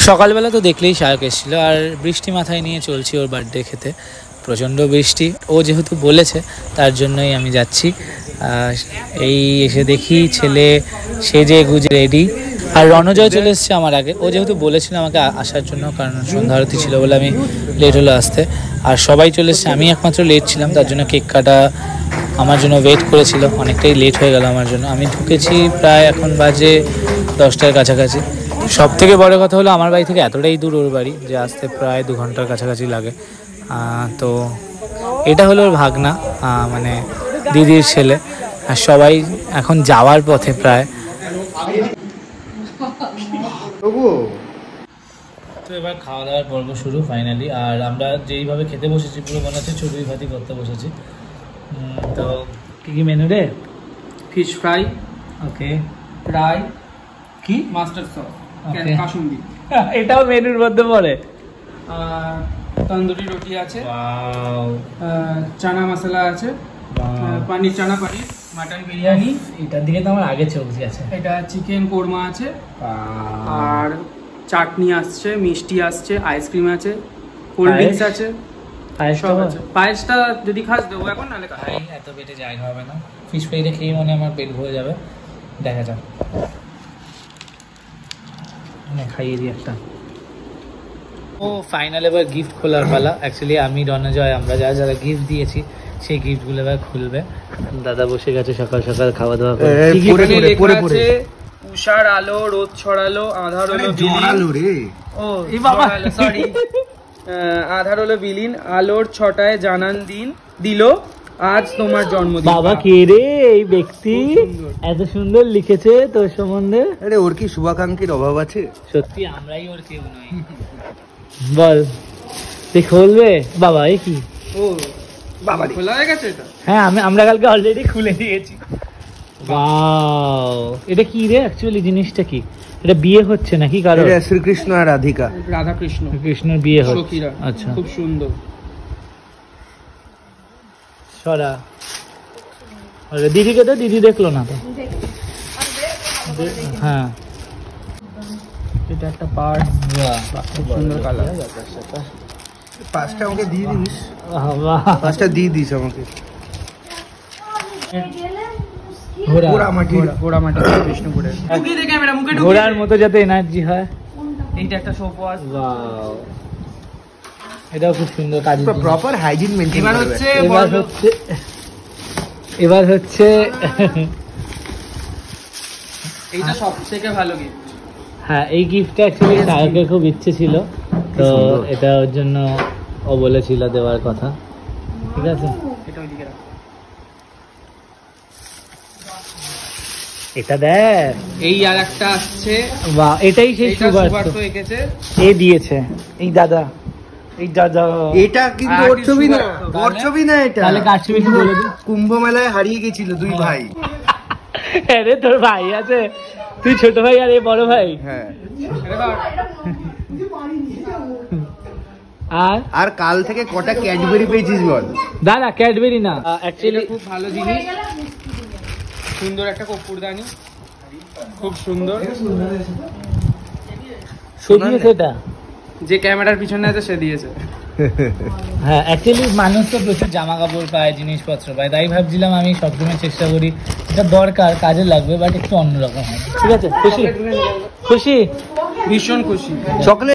সকালবেলা তো দেখলেই শায়ক এসেছিল, আর বৃষ্টি মাথায় নিয়ে চলছি ওর বার্থডে খেতে। প্রচণ্ড বৃষ্টি, ও যেহেতু বলেছে তার জন্যই আমি যাচ্ছি। এই এসে দেখি ছেলে সেজে গুজে রেডি, আর রণজয় চলে এসছে আমার আগে। ও যেহেতু বলেছিল আমাকে আসার জন্য, কারণ সন্ধ্যা আরতি ছিল বলে আমি লেট হলো আসতে, আর সবাই চলে এসছে, আমি একমাত্র লেট ছিলাম। তার জন্য কেক কাটা আমার জন্য ওয়েট করেছিল, অনেকটাই লেট হয়ে গেল আমার জন্য। আমি ঢুকেছি প্রায় এখন বাজে 10টার কাছাকাছি। সব থেকে বড় কথা হলো আমার বাড়ি থেকে এতটাই দূর ওর বাড়ি যে আসতে প্রায় 2 ঘন্টার কাছাকাছি লাগে। তো এটা হলো ওর ভাগনা, মানে দিদির ছেলে, আর সবাই এখন যাওয়ার পথে প্রায়। তো এবার খাওয়া দাওয়ার পর্ব শুরু ফাইনালি, আর আমরা যেইভাবে খেতে বসেছি পুরো মনে হচ্ছে চড়ুই ভাতি করতে বসেছি। তো কী কী মেনু রে? ফিশ ফ্রাই, ওকে, ফ্রাই, কি মাস্টার সস, কাসুন্দি, এটাও মেনুর মধ্যে পড়ে। তন্দুরি রুটি আছে, চানা মশলা আছে, পনির চানা পনির, মাটন বিরিয়ানি। এটার দিকে তো আমার আগে চোখ আছে। এটা চিকেন কোরমা আছে, আর চাটনি আসছে, মিষ্টি আসছে, আইসক্রিম আছে, কোল্ড ড্রিঙ্কস আছে, সব আছে। পায়েসটা যদি খাস দেবো এখন, নাহলে খাই। এত পেটে জায়গা হবে না, ফিশ ফ্রাইটা খেয়ে মনে আমার পেট ভরে যাবে। দেখা যাক, খাইয়ে দিই একটা। ও ফাইনাল এবার গিফট খোলার পালা। অ্যাকচুয়ালি আমি রণজয় আমরা যারা যারা গিফট দিয়েছি সেই গিফটগুলো এবার খুলবে। দাদা বসে গেছে সকাল সকাল খাওয়া দাওয়া করে। উষার আলো, রোদ ছড়ালো, আধার হলো বিলীন। ও সরি, আধার হলো বিলীন, আলোর ছটায় জানান দিন দিল আজ তোমার জন্মদিন। বাবা কে রে এই ব্যক্তি, এত সুন্দর লিখেছে তোর সম্বন্ধে। আরে ওর কি শুভাকাঙ্ক্ষীর অভাব আছে? সত্যি আমরাই ওর কেউ নই। বল তুই খুলবে বাবা? এ কি? ও বাবা খোলা হয়ে গেছে এটা? হ্যাঁ, আমরা কালকে অলরেডি খুলে দিয়েছি। ওয়াও, এটা কি রে অ্যাকচুয়ালি জিনিসটা কি? এটা বিয়ে হচ্ছে নাকি কারো? এটা শ্রীকৃষ্ণ আর রাধিকা, রাধা কৃষ্ণ, কৃষ্ণের বিয়ে হচ্ছে। সখীরা। আচ্ছা, খুব সুন্দর। সরা দিদিকে তো, দিদি দেখলো না তো। হ্যাঁ, এটা একটা পার্স, খুব সুন্দর কালার। পাঁচটা আমাকে দিয়ে দিস, পাঁচটা দিয়ে দিস আমাকে। ঘোড়ার মতো যাতে এনার্জি হয়। এইটা একটা শোপওয়াজ। এটাও খুব সুন্দর কাজ, প্রপার হাইজিন মেইনটেইন। এবার হচ্ছে এইটা সবথেকে ভালো গিফট। হ্যাঁ, এই গিফটটা অ্যাকচুয়ালি শায়কের খুব ইচ্ছে ছিল, তো এটা ওর জন্য ও বলেছিল দেওয়ার কথা। ঠিক আছে, এটা ওইদিকে রাখ। এটা দেখ, এই আর একটা আসছে। বাহ, এটাই সেই সুবার্ত এঁকেছে, এ দিয়েছে এই দাদা। এই দাদা এটা কিন্তু ওর ছবি না, ওর ছবি না এটা। তাহলে কার ছবি কি বলে দিই? কুম্ভ মেলায় হারিয়ে গেছিল দুই ভাই। আরে তোর ভাই আছে, তুই ছোট ভাই আর এই বড় ভাই। হ্যাঁ, আর কাল থেকে কটা ক্যাডবেরি পেয়েছিস বল? দাদা ক্যাডবেরি না, অ্যাকচুয়ালি খুব ভালো জিনিস। সুন্দর একটা কর্পূরদানি, খুব সুন্দর। সেটা যে ক্যামেরার পিছনে আছে সে দিয়েছে। হ্যাঁ, অ্যাকচুয়ালি মানুষ তো প্রচুর জামা কাপড় পায়, জিনিসপত্র পায়, তাই ভাবছিলাম আমি সবসময় চেষ্টা করি এটা দরকার, কাজে লাগবে, বাট একটু অন্যরকম হয়। ঠিক আছে, খুশি? খুশি, ভীষণ খুশি। চকলেট